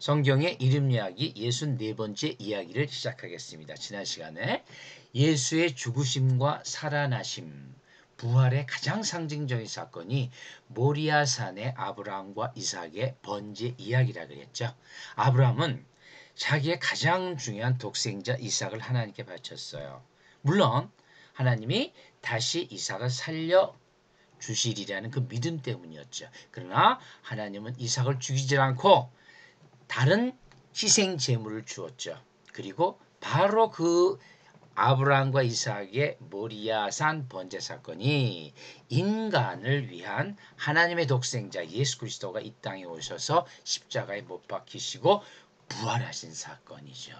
성경의 이름 이야기 64번째 이야기를 시작하겠습니다. 지난 시간에 예수의 죽으심과 살아나심, 부활의 가장 상징적인 사건이 모리아산의 아브라함과 이삭의 번제 이야기라고 했죠. 아브라함은 자기의 가장 중요한 독생자 이삭을 하나님께 바쳤어요. 물론 하나님이 다시 이삭을 살려 주시리라는 그 믿음 때문이었죠. 그러나 하나님은 이삭을 죽이지 않고 다른 희생 제물을 주었죠. 그리고 바로 그 아브라함과 이삭의 모리아산 번제 사건이 인간을 위한 하나님의 독생자 예수 그리스도가 이 땅에 오셔서 십자가에 못 박히시고 부활하신 사건이죠.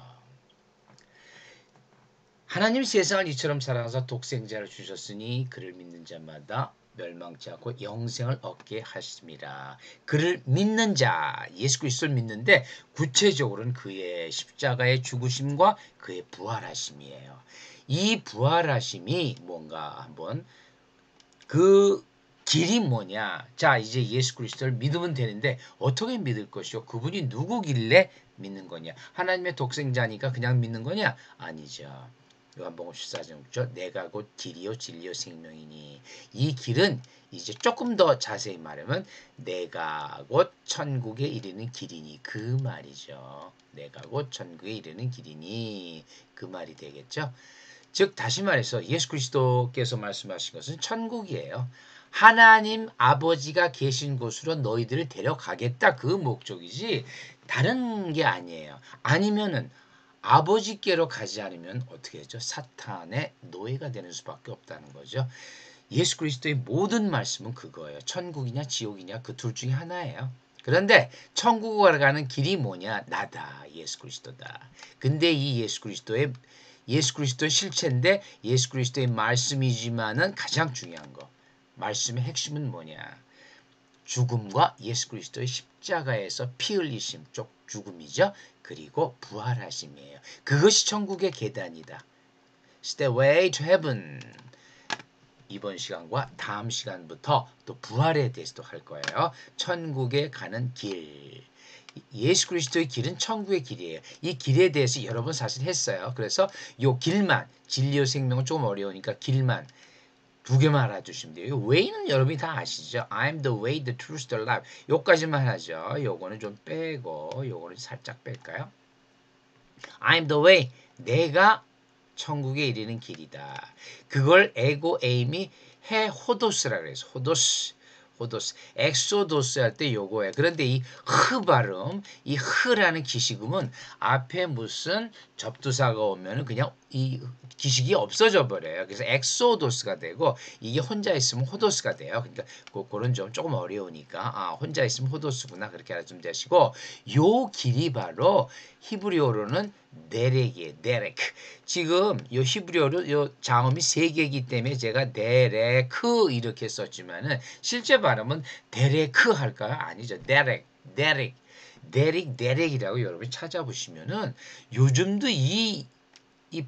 하나님 세상을 이처럼 사랑하사 독생자를 주셨으니 그를 믿는 자마다 멸망치 않고 영생을 얻게 하십니다. 그를 믿는 자, 예수 그리스도를 믿는데 구체적으로는 그의 십자가의 죽으심과 그의 부활하심이에요. 이 부활하심이 뭔가 한번 그 길이 뭐냐? 자, 이제 예수 그리스도를 믿으면 되는데 어떻게 믿을 것이요? 그분이 누구길래 믿는 거냐? 하나님의 독생자니까 그냥 믿는 거냐? 아니죠. 요한복음 14장 6절 내가 곧 길이요 진리요 생명이니 이 길은 이제 조금 더 자세히 말하면 내가 곧 천국에 이르는 길이니 그 말이죠. 내가 곧 천국에 이르는 길이니 그 말이 되겠죠. 즉 다시 말해서 예수 그리스도께서 말씀하신 것은 천국이에요. 하나님 아버지가 계신 곳으로 너희들을 데려가겠다 그 목적이지 다른 게 아니에요. 아니면은 아버지께로 가지 않으면 어떻게 되죠? 사탄의 노예가 되는 수밖에 없다는 거죠. 예수 그리스도의 모든 말씀은 그거예요. 천국이냐 지옥이냐 그 둘 중에 하나예요. 그런데 천국으로 가는 길이 뭐냐? 나다. 예수 그리스도다. 근데 이 예수 그리스도의 실체인데 예수 그리스도의 말씀이지만은 가장 중요한 거. 말씀의 핵심은 뭐냐? 죽음과 예수 그리스도의 십자가에서 피 흘리심 쪽 죽음이죠. 그리고 부활하심이에요. 그것이 천국의 계단이다. Stairway to Heaven. 이번 시간과 다음 시간부터 또 부활에 대해서도 할 거예요. 천국에 가는 길. 예수 그리스도의 길은 천국의 길이에요. 이 길에 대해서 여러 번 사실 했어요. 그래서 요 길만, 진리요 생명은 조금 어려우니까 길만 두 개만 알아두시면 돼요. way는 여러분이 다 아시죠? I'm the way, the truth, the life. 요까지만 하죠. 요거는 좀 빼고 요거는 살짝 뺄까요? I'm the way. 내가 천국에 이르는 길이다. 그걸 에고 에임이 호도스라 그래서 호도스. 엑소도스 할 때 요거예요. 그런데 이 발음, 이 흐라는 기식음은 앞에 무슨 접두사가 오면은 그냥 이 기식이 없어져 버려요. 그래서 엑소도스가 되고 이게 혼자 있으면 호도스가 돼요. 그러니까 그런 좀 조금 어려우니까 혼자 있으면 호도스구나 그렇게 알아주면 되시고 요 길이 바로 히브리어로는 데렉이에요. 데렉. 지금 요 히브리어로 요 자음이 세 개이기 때문에 제가 데레크 이렇게 썼지만은 실제 발음은 데레크 할까요? 아니죠. 데렉이라고 여러분이 찾아보시면은 요즘도 이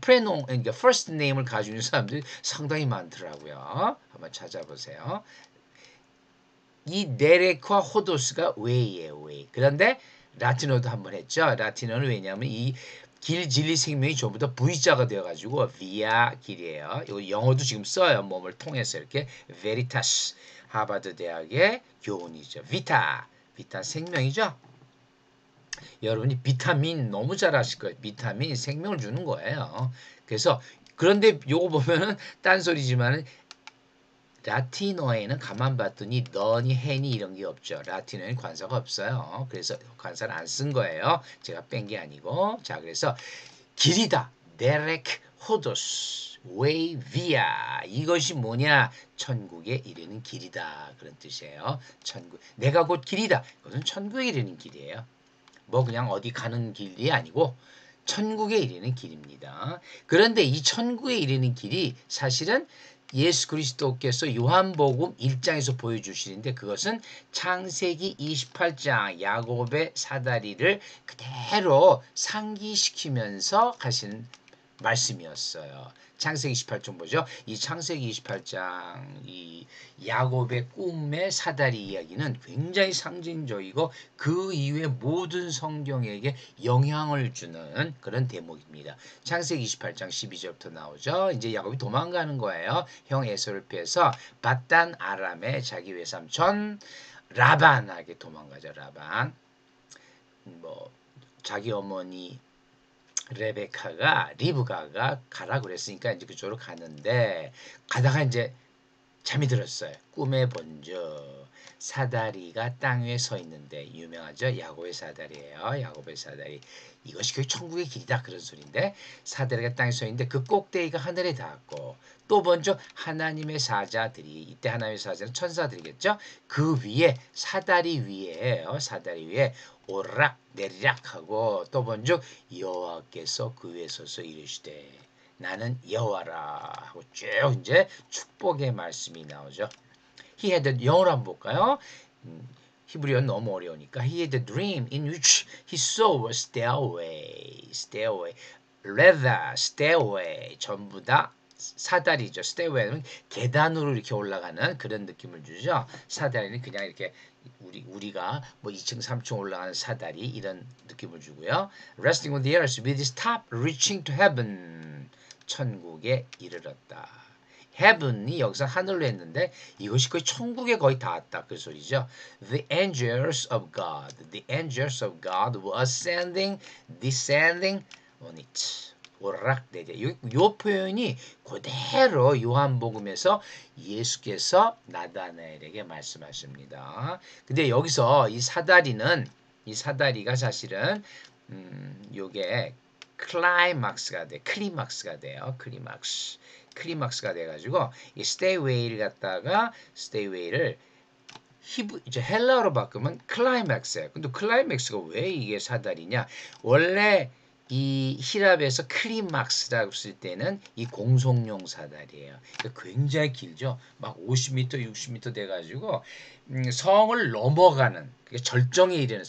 프레노, 그러니까 first name을 가지고 있는 사람들이 상당히 많더라고요. 한번 찾아보세요. 이 데렉과 호도스가 왜예요, 왜. 그런데 라틴어도 한번 했죠. 라틴어는 왜냐하면 이 길, 진리, 생명이 전부 다 V자가 되어가지고 via 길이에요. 이거 영어도 지금 써요. 몸을 통해서 이렇게 veritas 하버드 대학의 교훈이죠. 비타 생명이죠. 여러분이 비타민 너무 잘 아실 거예요. 비타민이 생명을 주는 거예요. 그래서 그런데 요거 보면은 딴소리지만은 라틴어에는 가만 봤더니 너니 해니 이런 게 없죠. 라틴어에는 관사가 없어요. 그래서 관사를 안 쓴 거예요. 제가 뺀 게 아니고. 자, 그래서 길이다. 데렉 호도스 웨이 비아 이것이 뭐냐? 천국에 이르는 길이다. 그런 뜻이에요. 천국. 내가 곧 길이다. 그것은 천국에 이르는 길이에요. 뭐 그냥 어디 가는 길이 아니고 천국에 이르는 길입니다. 그런데 이 천국에 이르는 길이 사실은 예수 그리스도께서 요한복음 1장에서 보여주시는데 그것은 창세기 28장 야곱의 사다리를 그대로 상기시키면서 가신 말씀이었어요. 창세기 28장 보죠. 이 창세기 28장 이 야곱의 꿈의 사다리 이야기는 굉장히 상징적이고 그 이후에 모든 성경에게 영향을 주는 그런 대목입니다. 창세기 28장 12절부터 나오죠. 이제 야곱이 도망가는 거예요. 형 에서를 피해서 밧단 아람의 자기 외삼촌 라반에게 도망가죠. 라반. 뭐 자기 어머니 리브가가 가라 그랬으니까 이제 그쪽으로 가는데 가다가 이제 잠이 들었어요. 꿈에 본즉 사다리가 땅 위에 서 있는데 유명하죠. 야곱의 사다리예요. 야곱의 사다리. 이것이 거의 천국의 길이다 그런 소리인데 사다리가 땅에 서 있는데 그 꼭대기가 하늘에 닿았고 또 먼저 하나님의 사자들이 이때 하나님의 사자는 천사들이겠죠. 그 위에 사다리 위에 오르락 내리락 하고 또 먼저 여호와께서 그 위에 서서 이르시되 나는 여호와라 하고 쭉 이제 축복의 말씀이 나오죠. He had a, 영어로 한번 볼까요? 히브리어는 너무 어려우니까 He had a dream in which he saw a stairway, ladder, stairway 전부 다 사다리죠. stairway는 계단으로 이렇게 올라가는 그런 느낌을 주죠. 사다리는 그냥 이렇게 우리가 뭐 2층, 3층 올라가는 사다리 이런 느낌을 주고요. Resting on the earth with his top reaching to heaven. 천국에 이르렀다. heaven이 여기서 하늘로 했는데 이것이 거의 천국에 거의 닿았다 그 소리죠. The angels of God were ascending, descending on it. 오락내리. 요 표현이 그대로 요한복음에서 예수께서 나다나엘에게 말씀하십니다. 근데 여기서 이 사다리가 사실은 요게 클라이막스가 돼요. 클리막스가 돼가지고 이 스테이웨이를 갖다가 스테이웨이를 이제 헬라어로 바꾸면 클라이맥스예요. 근데 클라이맥스가 왜 이게 사다리냐? 원래 이 히랍에서 클리막스라고 쓸 때는 이 공성용 사다리예요. 굉장히 길죠. 막 50m, 60m 돼가지고 성을 넘어가는 절정에 이르는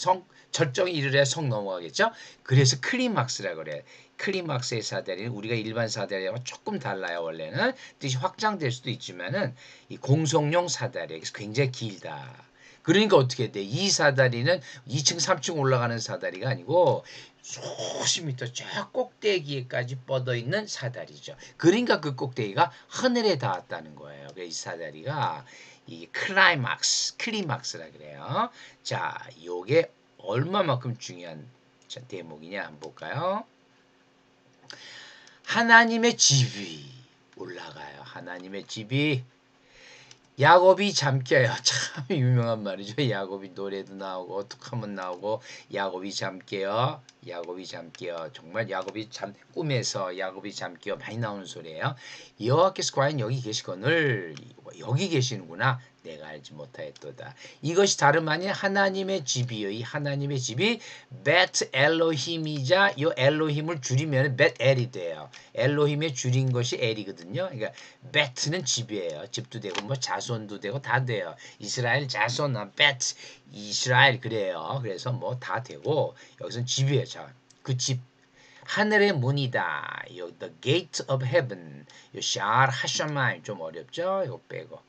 절정에 이르러야 성 넘어가겠죠. 그래서 클리막스라고 그래요. 클리막스의 사다리는 우리가 일반 사다리와 조금 달라요. 원래는 뜻이 확장될 수도 있지만은 이 공성용 사다리 그래서 굉장히 길다. 그러니까 어떻게 돼? 이 사다리는 2층, 3층 올라가는 사다리가 아니고 수십 미터 쫙 꼭대기에까지 뻗어 있는 사다리죠. 그러니까 그 꼭대기가 하늘에 닿았다는 거예요. 그래서 이 사다리가 이 클리막스라 그래요. 자, 요게 얼마만큼 중요한 대목이냐 한번 볼까요? 하나님의 집이 올라가요. 하나님의 집이 야곱이 잠 깨요. 참 유명한 말이죠. 야곱이 노래도 나오고 어떡하면 나오고 야곱이 잠 깨요. 정말 야곱이 꿈에서 야곱이 잠 깨요. 많이 나오는 소리예요. 여호와께서 과연 여기 계시거늘 여기 계시는구나. 내가 알지 못하였도다. 이것이 다름 아닌 하나님의 집이요. 이 하나님의 집이 벳 엘로힘이자 이 엘로힘을 줄이면 벳 엘이 돼요. 엘로힘의 줄인 것이 엘이거든요. 그러니까 벳는 집이에요. 집도 되고 뭐 자손도 되고 다 돼요. 이스라엘 자손 벳 이스라엘 그래요. 그래서 뭐 다 되고 여기서는 집이에요. 자, 그 집 하늘의 문이다. The gate of heaven. 요 샤르 하샤마임 좀 어렵죠? 이거 빼고.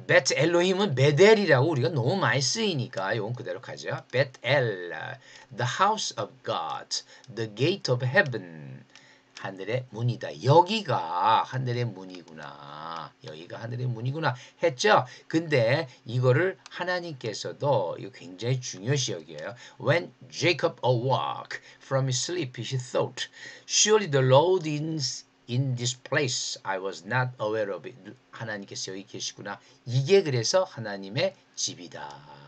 벳 엘로힘은 베델이라고 우리가 너무 많이 쓰이니까 이건 그대로 가죠. 벳엘, the house of God, the gate of heaven. 하늘의 문이다. 여기가 하늘의 문이구나. 했죠. 근데 이거를 하나님께서도 이거 굉장히 중요시 여겨요. When Jacob awoke from his sleep, he thought, surely the Lord is in this place. I was not aware of it. 하나님께서 여기 계시구나. 이게 그래서 하나님의 집이다.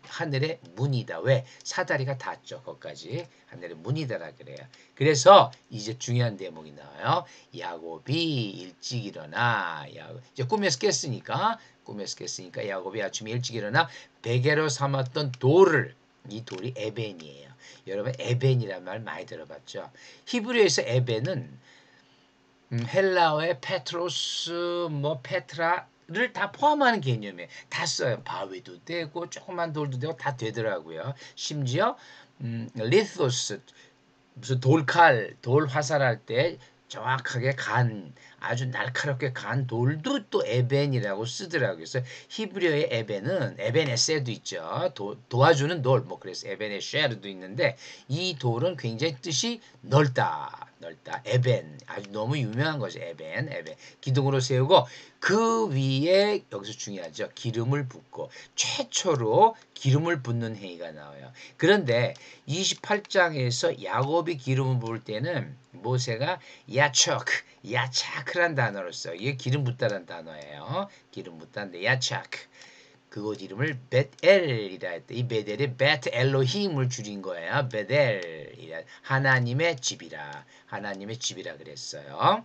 하늘의 문이다. 왜? 사다리가 닿죠. 거기까지. 하늘의 문이다라 그래요. 그래서 이제 중요한 대목이 나와요. 야곱이 일찍 일어나. 이제 꿈에서 깼으니까 야곱이 아침에 일찍 일어나 베개로 삼았던 돌을 이 돌이 에벤이에요. 여러분 에벤이란 말 많이 들어봤죠. 히브리어에서 에벤은 헬라어의 페트로스, 페트라를 다 포함하는 개념이에요. 다 써요. 바위도 되고 조그만 돌도 되고 다 되더라고요. 심지어 리토스 무슨 돌 화살할 때 정확하게 간 아주 날카롭게 간 돌도 또 에벤이라고 쓰더라고요. 그래서 히브리어의 에벤은 에벤에세도 있죠. 도와주는 돌. 뭐 그래서 에벤에쉐르도 있는데 이 돌은 굉장히 뜻이 넓다. 넓다. 에벤. 아주 너무 유명한 거죠. 에벤. 에벤. 기둥으로 세우고 그 위에 여기서 중요하죠. 기름을 붓고 최초로 기름을 붓는 행위가 나와요. 그런데 28장에서 야곱이 기름을 부을 때는 모세가 야척, 야차크란 단어를 써요. 이게 기름 붓다란 단어예요. 기름 붓다인데 야차크. 그곳 이름을 벳엘이라 했대. 이 베델이 벳 엘로힘을 줄인 거예요. 베델이라 하나님의 집이라. 하나님의 집이라 그랬어요.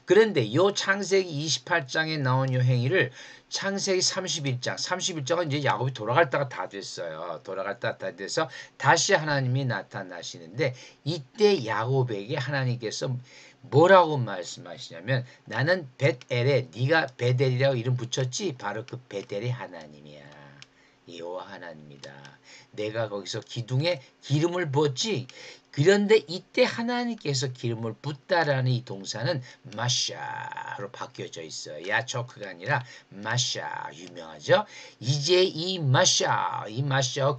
그런데 요 창세기 28장에 나온 요 행위를 창세기 31장은 이제 야곱이 돌아갈 때가 다 됐어요. 돌아갈 때가 다 돼서 다시 하나님이 나타나시는데 이때 야곱에게 하나님께서 뭐라고 말씀하시냐면 나는 벳엘에 네가 베델이라고 이름 붙였지 바로 그 베델이 하나님이야. 여호와 하나님이다. 내가 거기서 기둥에 기름을 부었지. 그런데 이때 하나님께서 기름을 붓다라는 이 동사는 마샤로 바뀌어져 있어요. 야초크가 아니라 마샤 유명하죠. 이제 이 마샤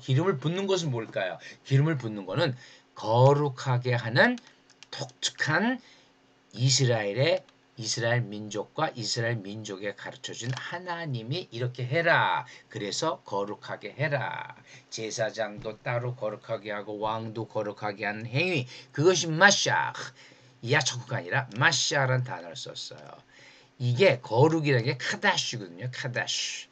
기름을 붓는 것은 뭘까요? 기름을 붓는 것은 거룩하게 하는 독특한 이스라엘 민족과 이스라엘 민족에 가르쳐준 하나님이 이렇게 해라. 그래서 거룩하게 해라. 제사장도 따로 거룩하게 하고 왕도 거룩하게 하는 행위. 그것이 마샤. 야초크가 아니라 마샤라는 단어를 썼어요. 이게 거룩이라는 게 카다시거든요. 카다시.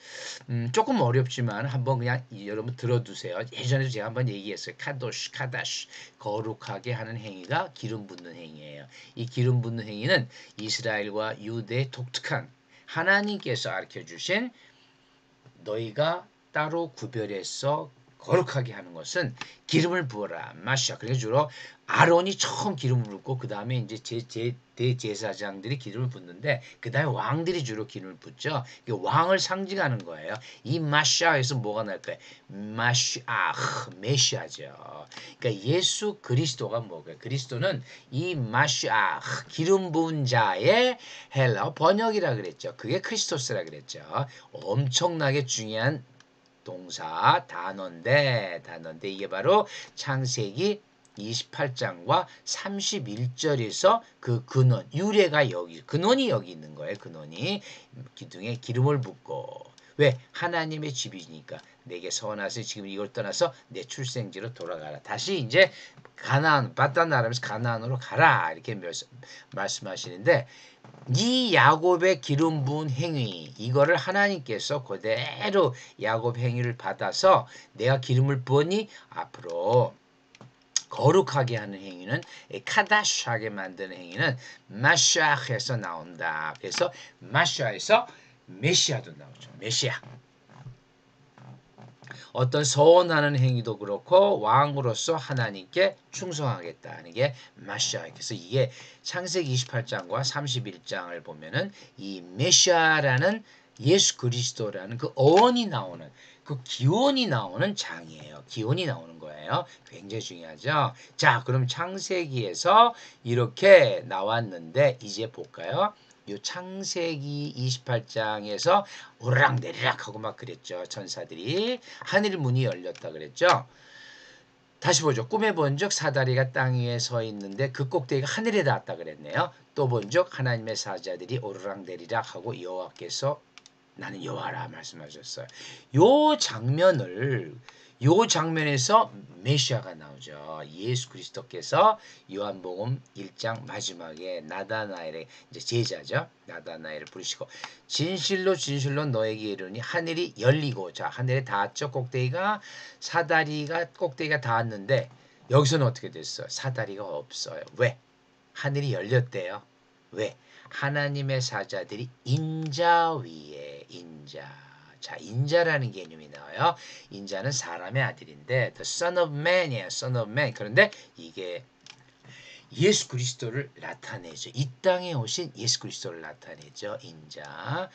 조금 어렵지만 한번 그냥 여러분 들어두세요. 예전에도 제가 한번 얘기했어요. 카다시. 거룩하게 하는 행위가 기름 붓는 행위예요. 이 기름 붓는 행위는 이스라엘과 유대의 독특한 하나님께서 가르쳐주신 너희가 따로 구별해서 거룩하게 하는 것은 기름을 부어라. 마샤. 그래서 주로 아론이 처음 기름을 붓고 그 다음에 이제 대제사장들이 기름을 붓는데 그 다음에 왕들이 주로 기름을 붓죠. 왕을 상징하는 거예요. 이 마샤에서 뭐가 날까요? 메시아죠. 그러니까 예수 그리스도가 뭐예요? 그리스도는 이 마샤 기름 부은 자의 헬라어 번역이라 그랬죠. 그게 크리스토스라 그랬죠. 엄청나게 중요한 동사 단어인데 이게 바로 창세기 28장과 31절에서 그 근원 유래가 근원이 여기 있는 거예요. 근원이 기둥에 기름을 붓고 왜 하나님의 집이니까 내게 서원하서 지금 이걸 떠나서 내 출생지로 돌아가라. 다시 이제 가나안 바단 나라면서 가나안으로 가라 이렇게 말씀하시는데 이 야곱의 기름 부은 행위 이거를 하나님께서 그대로 야곱 행위를 받아서 내가 기름을 부으니 앞으로 거룩하게 하는 행위는 카다시하게 만드는 행위는 마샤에서 나온다. 그래서 마샤에서 메시아도 나오죠. 메시아. 어떤 서원하는 행위도 그렇고 왕으로서 하나님께 충성하겠다는 게 마샤. 그래서 이게 창세기 28장과 31장을 보면은 이 메시아라는 예수 그리스도라는 그 어원이 나오는 그 기원이 나오는 장이에요. 기원이 나오는 거예요. 굉장히 중요하죠. 자, 그럼 창세기에서 이렇게 나왔는데 이제 볼까요? 요 창세기 28장에서 오르락내리락 하고 막 그랬죠. 천사들이 하늘 문이 열렸다 그랬죠. 다시 보죠. 꿈에 본적 사다리가 땅 위에 서 있는데 그 꼭대기가 하늘에 닿았다 그랬네요. 또 본적 하나님의 사자들이 오르락내리락 하고 여호와께서 나는 여호와라 말씀하셨어요. 요 장면에서 메시아가 나오죠. 예수 그리스도께서 요한복음 1장 마지막에 나다나엘의 이제 제자죠. 나다나엘을 부르시고 진실로 진실로 너에게 이르니 하늘이 열리고 자 하늘에 닿았죠. 꼭대기가 사다리가 꼭대기가 닿았는데 여기서는 어떻게 됐어요? 사다리가 없어요. 왜? 하늘이 열렸대요. 왜? 하나님의 사자들이 인자 위에 인자. 자, 인자라는 개념이 나와요. 인자는 사람의 아들인데 the son of man이에요. son of man. 그런데 이게 예수 그리스도를 나타내죠. 이 땅에 오신 예수 그리스도를 나타내죠. 인자.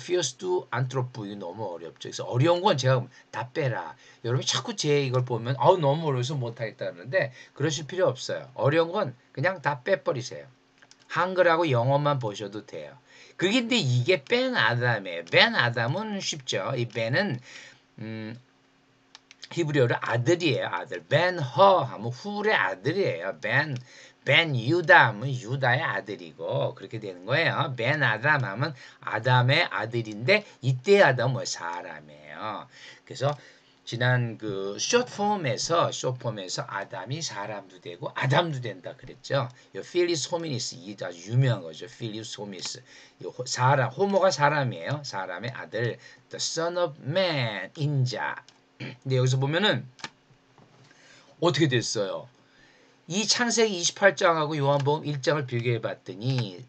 피어스두 안트로프 이거 너무 어렵죠. 그래서 어려운 건 제가 다 빼라. 여러분 자꾸 제 이걸 보면 너무 어려워서 못하겠다 그러는데 그러실 필요 없어요. 어려운 건 그냥 다 빼버리세요. 한글하고 영어만 보셔도 돼요. 근데 이게 벤 아담이에요. 벤 아담은 쉽죠. 이 벤은 히브리어로 아들이에요. 아들. 벤 허 하면 훌의 아들이에요. 벤 유다 하면 유다의 아들이고 그렇게 되는 거예요. 벤 아담 하면 아담의 아들인데 이때 아담은 뭐 사람이에요. 그래서 지난 그 숏폼에서 아담이 사람도 되고 아담도 된다 그랬죠. 이 필리스 호미니스 이 아주 유명한 거죠. 필리스 호미니스 사람 호모가 사람이에요. 사람의 아들 the son of man 인자. 근데 여기서 보면은 어떻게 됐어요? 이 창세기 28장하고 요한복음 1장을 비교해 봤더니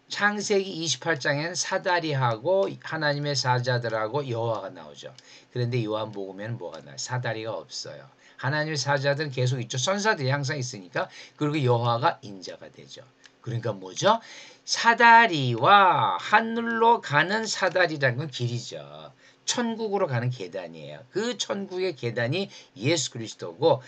창세기 28장에는 사다리하고 하나님의 사자들하고 여호와가 나오죠. 그런데 요한복음에는 뭐가 나와요? 사다리가 없어요. 하나님의 사자들은 계속 있죠. 선사들이 항상 있으니까. 그리고 여호와가 인자가 되죠. 그러니까 뭐죠? 사다리와 하늘로 가는 사다리라는 건 길이죠. 천국으로 가는 계단이에요. 그 천국의 계단이 예수 그리스도고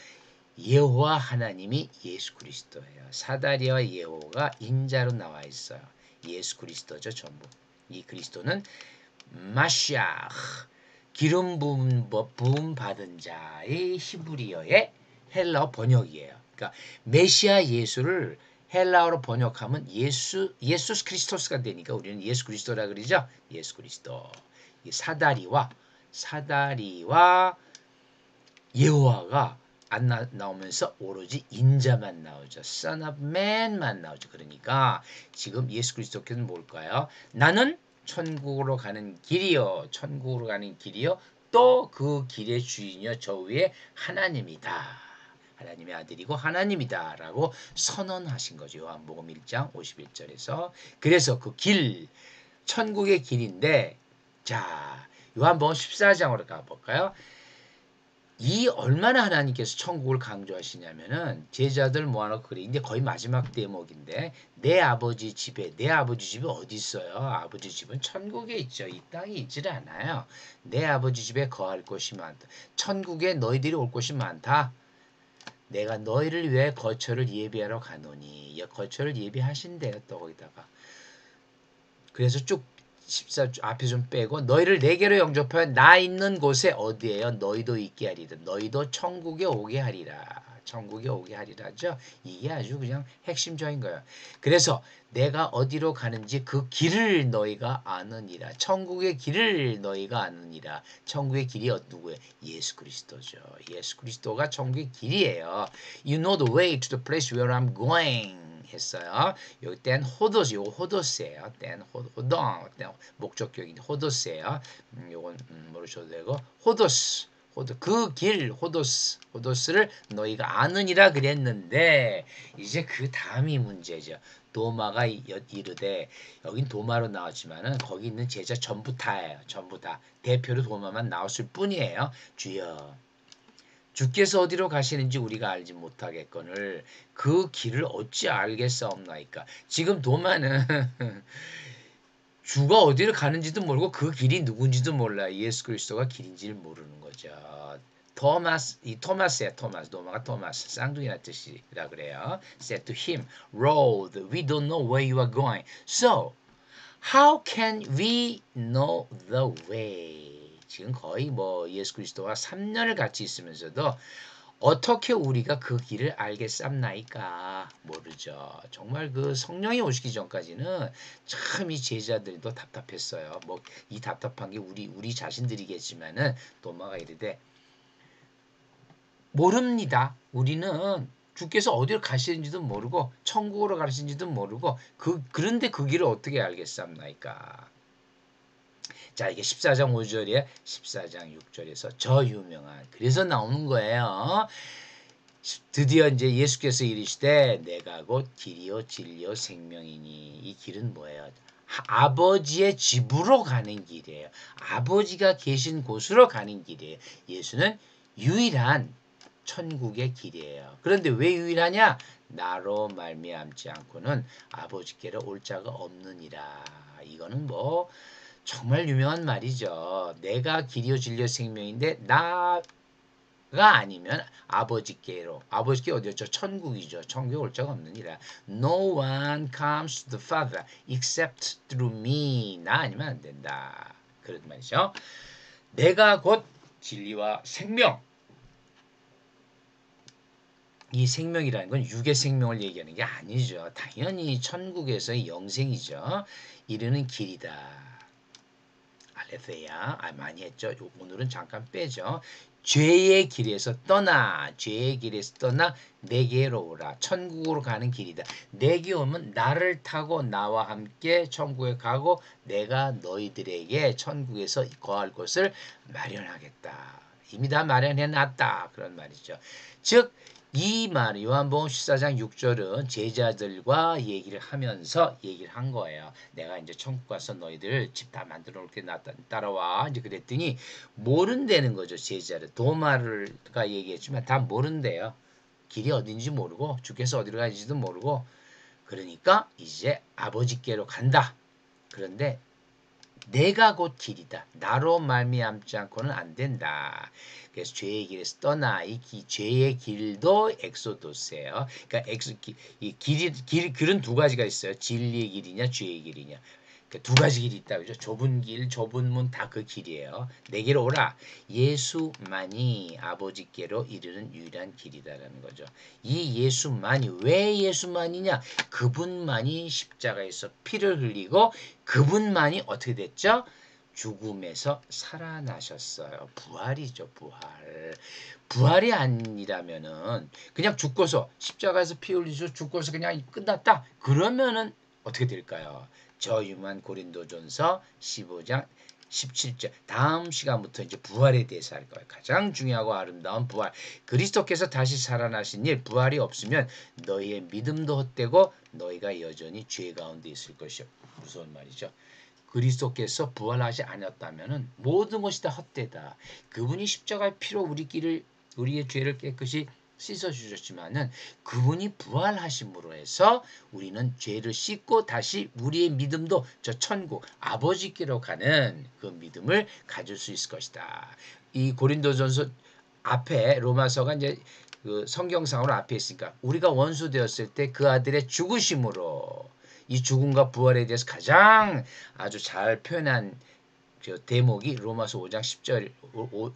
여호와 하나님이 예수 그리스도예요. 사다리와 여호와가 인자로 나와 있어요. 예수 그리스도죠 전부. 이 그리스도는 마시아흐 기름 부음 받은 자의 히브리어의 헬라어 번역이에요. 그러니까 메시아 예수를 헬라어로 번역하면 예수 그리스토스가 되니까 우리는 예수 그리스도라 그러죠. 예수 그리스도. 이 사다리와 여호와가 안 나오면서 오로지 인자만 나오죠. Son of Man만 나오죠. 그러니까 지금 예수 그리스도께서는 뭘까요? 나는 천국으로 가는 길이요. 또 그 길의 주인이요. 저 위에 하나님이다. 하나님의 아들이고 하나님이다. 라고 선언하신 거죠. 요한복음 1장 51절에서. 그래서 그 길, 천국의 길인데 자, 요한복음 14장으로 가볼까요? 이 얼마나 하나님께서 천국을 강조하시냐면은 제자들 모아놓고 그래. 이제 거의 마지막 대목인데 내 아버지 집이 어디 있어요? 아버지 집은 천국에 있죠. 이 땅에 있질 않아요. 내 아버지 집에 거할 곳이 많다. 천국에 너희들이 올 곳이 많다. 내가 너희를 위해 거처를 예비하러 가노니. 거처를 예비하신대요. 또 거기다가. 그래서 쭉 14 앞에 좀 빼고 너희를 내게로 영접하여 나 있는 곳에 어디에요? 너희도 있게 하리라. 너희도 천국에 오게 하리라. 천국에 오게 하리라죠. 이게 아주 그냥 핵심적인 거예요. 그래서 내가 어디로 가는지 그 길을 너희가 아느니라. 천국의 길을 너희가 아느니라. 천국의 길이 누구예요? 예수 그리스도죠. 예수 그리스도가 천국의 길이에요. You know the way to the place where I'm going. 했어요. 여기 땐 호도스, 요거 호도스예요. 땐 호동, 목적격인 호도스예요. 요건 모르셔도 되고 그 길 호도스를 너희가 아느니라 그랬는데 이제 그 다음이 문제죠. 도마가 이르되 여긴 도마로 나왔지만은 거기 있는 제자 전부 다예요. 전부 다 대표로 도마만 나왔을 뿐이에요. 주여. 주께서 어디로 가시는지 우리가 알지 못하겠거늘 그 길을 어찌 알겠사옵나이까. 지금 도마는 주가 어디로 가는지도 모르고 그 길이 누군지도 몰라요. 예수 그리스도가 길인지를 모르는 거죠. 토마스야. 도마가 토마스. 쌍둥이라 뜻이라 그래요. Said to him, Lord, we don't know where you are going. So, how can we know the way? 지금 거의 예수 그리스도와 3년을 같이 있으면서도 어떻게 우리가 그 길을 알겠삼나이까 모르죠. 정말 그 성령이 오시기 전까지는 참 이 제자들도 답답했어요. 이 답답한 게 우리 자신들이겠지만은 도마가 이르되 모릅니다. 우리는 주께서 어디로 가시는지도 모르고 천국으로 가시는지도 모르고 그런데 그 길을 어떻게 알겠삼나이까. 자, 이게 14장 5절이에요. 14장 6절에서 저 유명한 그래서 나오는 거예요. 드디어 이제 예수께서 이르시되 내가 곧 길이요 진리요 생명이니. 이 길은 뭐예요? 아버지의 집으로 가는 길이에요. 아버지가 계신 곳으로 가는 길이에요. 예수는 유일한 천국의 길이에요. 그런데 왜 유일하냐? 나로 말미암지 않고는 아버지께로 올 자가 없느니라. 이거는 뭐 정말 유명한 말이죠. 내가 길이요 진리요 생명인데 나가 아니면 아버지께로. 아버지께 어디였죠? 천국이죠. 천국에 올 자가 없느니라. No one comes to the Father except through me. 나 아니면 안 된다. 그런 말이죠. 내가 곧 진리와 생명. 이 생명이라는 건 육의 생명을 얘기하는 게 아니죠. 당연히 천국에서의 영생이죠. 이르는 길이다. 알레theia. 많이 했죠. 오늘은 잠깐 빼죠. 죄의 길에서 떠나, 죄의 길에서 떠나 내게로 오라. 천국으로 가는 길이다. 내게 오면 나를 타고 나와 함께 천국에 가고 내가 너희들에게 천국에서 거할 곳을 마련하겠다. 이미 다 마련해 놨다. 그런 말이죠. 즉 이 말, 요한복음 14장 6절은 제자들과 얘기를 하면서 얘기를 한 거예요. 내가 이제 천국 가서 너희들 집 다 만들어 놓을게 따라와. 이제 그랬더니 모른다는 거죠. 제자를. 도마가 얘기했지만 다 모른대요. 길이 어딘지 모르고 주께서 어디로 가는지도 모르고 그러니까 이제 아버지께로 간다. 그런데 내가 곧 길이다. 나로 말미암지 않고는 안 된다. 그래서 죄의 길에서 떠나 이 죄의 길도 엑소도스예요. 그러니까 이 길은 두 가지가 있어요. 진리의 길이냐, 죄의 길이냐. 그러니까 두 가지 길이 있다 그죠? 좁은 길, 좁은 문 다 그 길이에요. 내게로 오라. 예수만이 아버지께로 이르는 유일한 길이다라는 거죠. 이 예수만이 왜 예수만이냐? 그분만이 십자가에서 피를 흘리고 그분만이 어떻게 됐죠? 죽음에서 살아나셨어요. 부활이죠, 부활. 부활이 아니라면은 그냥 죽고서 십자가에서 피 흘리셔 죽고서 그냥 끝났다. 그러면은 어떻게 될까요? 저유만 고린도전서 15장 17절 다음 시간부터 이제 부활에 대해서 할 거예요. 가장 중요하고 아름다운 부활. 그리스도께서 다시 살아나신 일 부활이 없으면 너희의 믿음도 헛되고 너희가 여전히 죄 가운데 있을 것이요. 무서운 말이죠. 그리스도께서 부활하지 않았다면 모든 것이 다 헛되다. 그분이 십자가의 피로 우리의 죄를 깨끗이 씻어주셨지만은 그분이 부활하심으로 해서 우리는 죄를 씻고 다시 우리의 믿음도 저 천국 아버지께로 가는 그 믿음을 가질 수 있을 것이다. 이 고린도전서 앞에 로마서가 이제 그 성경상으로 앞에 있으니까 우리가 원수 되었을 때 그 아들의 죽으심으로 이 죽음과 부활에 대해서 가장 아주 잘 표현한 대목이 로마서 5장 10절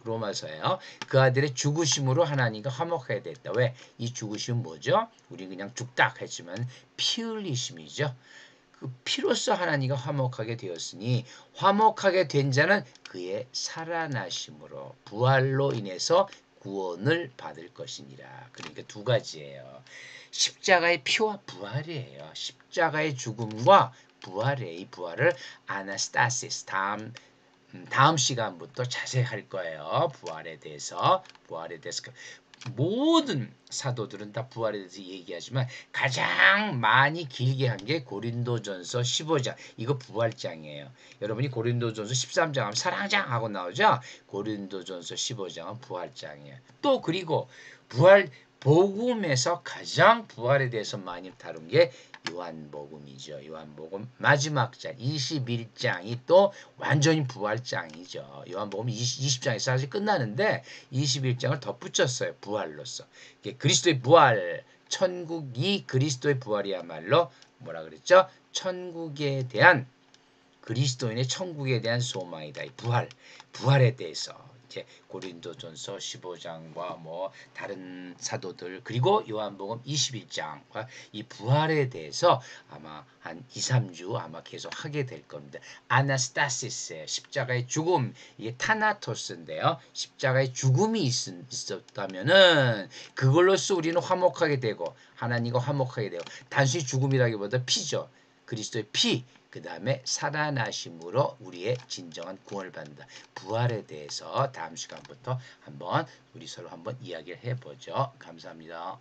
로마서예요. 그 아들의 죽으심으로 하나님과 화목하게 됐다. 왜? 이 죽으심은 뭐죠? 우리 그냥 죽다 했지만 피 흘리심이죠. 그 피로써 하나님과 화목하게 되었으니 화목하게 된 자는 그의 살아나심으로 부활로 인해서 구원을 받을 것이니라. 그러니까 두 가지예요. 십자가의 피와 부활이에요. 십자가의 죽음과 부활의 이 부활을 아나스타시스 다음 시간부터 자세히 할 거예요. 부활에 대해서 모든 사도들은 다 부활에 대해서 얘기하지만 가장 많이 길게 한 게 고린도전서 15장. 이거 부활장이에요. 여러분이 고린도전서 13장 하면 사랑장 하고 나오죠. 고린도전서 15장은 부활장이에요. 또 그리고 부활 복음에서 가장 부활에 대해서 많이 다룬 게 요한복음이죠. 요한복음 마지막 장 21장이 또 완전히 부활장이죠. 요한복음 20장에서 사실 끝나는데 21장을 덧붙였어요. 부활로서. 그리스도의 부활, 천국이 그리스도의 부활이야말로 뭐라 그랬죠? 천국에 대한 그리스도인의 천국에 대한 소망이다. 이 부활에 대해서 이제 고린도전서 15장과 뭐 다른 사도들 그리고 요한복음 21장과 이 부활에 대해서 아마 한 2, 3주 아마 계속 하게 될 겁니다. 아나스타시스의 십자가의 죽음 이게 타나토스인데요. 십자가의 죽음이 있었다면은 그걸로써 우리는 화목하게 되고 하나님과 화목하게 되고 단순히 죽음이라기보다 피죠. 그리스도의 피 그 다음에 살아나심으로 우리의 진정한 구원을 받는다. 부활에 대해서 다음 시간부터 한번 우리 서로 한번 이야기를 해보죠. 감사합니다.